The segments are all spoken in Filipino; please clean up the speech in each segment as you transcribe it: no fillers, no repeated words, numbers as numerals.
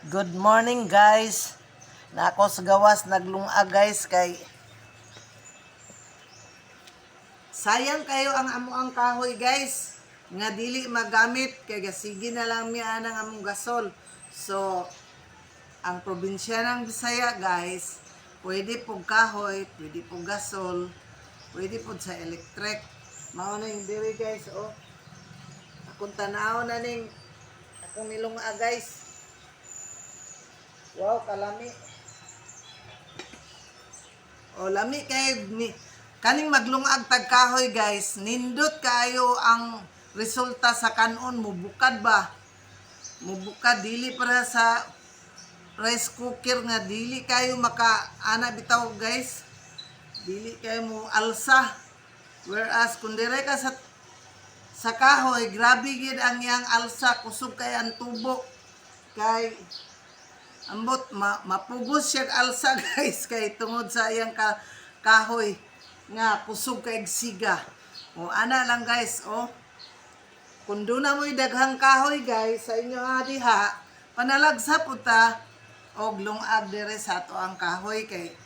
Good morning guys. Na ako sa gawas naglunga guys kay sayang kayo ang amuang kahoy guys. Nga dili magamit kay gasigi na lang miya ang among gasol. So ang probinsya ng Bisaya guys, pwede pug kahoy, pwede pug gasol, pwede pud sa electric. Mao na yung diri guys oh. Akong tanaw na ning akong nilunga guys. Wow, kalami. O, lami kay ni kaning maglungag tag kahoy guys. Nindot kayo ang resulta sa kanon, mubukad ba? Mubukad dili para sa rice cooker nga dili kayo maka-ana bitaw guys. Dili kayo mo alsa. Whereas kung dire ka sa kahoy, grabe gid ang iyang alsa, kusog kay ang tubo. Kay ambot mapugos siya alsa guys kay tungod sa iyang kahoy nga kusog kay siga. O ana lang guys oh. Kung doon na mo'y daghang kahoy guys sa inyo diha, panalagsa po ta og lungag dire sa ato ang kahoy kay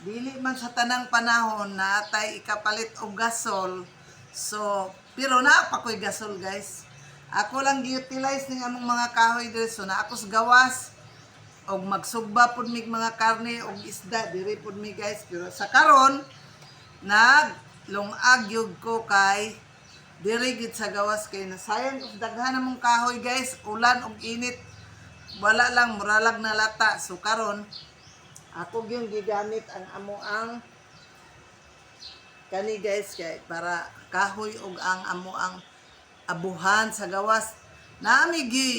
dili man sa tanang panahon na atay ikapalit og gasol. So pero na pa ko'y gasol guys. Ako lang gi-utilize ning among mga kahoy dire so na ako sa gawas og magsugba pud mig mga karne og isda diri pud mi guys. Pero sa karon naglungag gyud ko kay diri gid sa gawas kay nasayang og daghan namong kahoy guys, ulan og init wala lang muralag na lata. So karon ako gyud gigamit ang amoang kani guys kay para kahoy og ang amoang abuhan sa gawas. Naami gi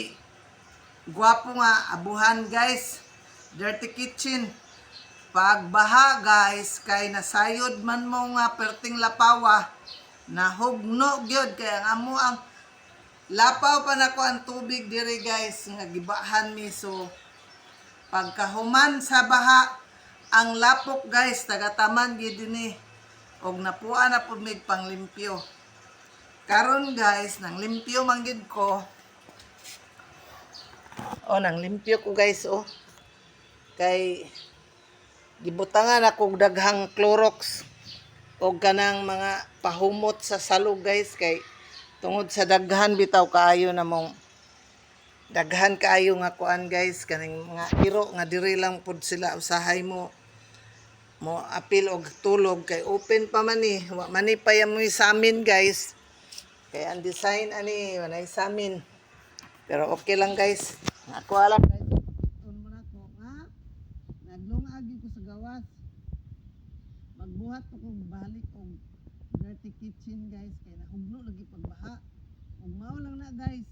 gwapo nga abuhan guys, dirty kitchen. Pagbaha guys kay nasayod man mo nga perting lapawa, nahugno gyud kay ang amo ang lapaw pa nako ang tubig diri guys nga gibahan mi. So pagkahuman sa baha ang lapok guys tagataman gyud dinhi og napuan na pud mig panglimpyo. Karon guys nang limpyo man gyud ko. O nang limpyo ko guys oh. Kay gibutangan ako daghang Clorox o kanang mga pahumot sa salog guys kay tungod sa daghan bitaw kaayo na mong daghan kaayo nga kuan guys kaning mga iro nga diri lang pud sila usahay mo apil og tulog kay open pa man ni wa man ni pa mo sa amin guys kay ang design ani wanay sa amin. Pero okay lang guys. Ako alam guys. Pagkon mo na ko nga naglungag ko sa gawas. Magbuhat ko balik og dirty kitchen guys kay nahugno lagi pagbaha. Ug mao lang na guys.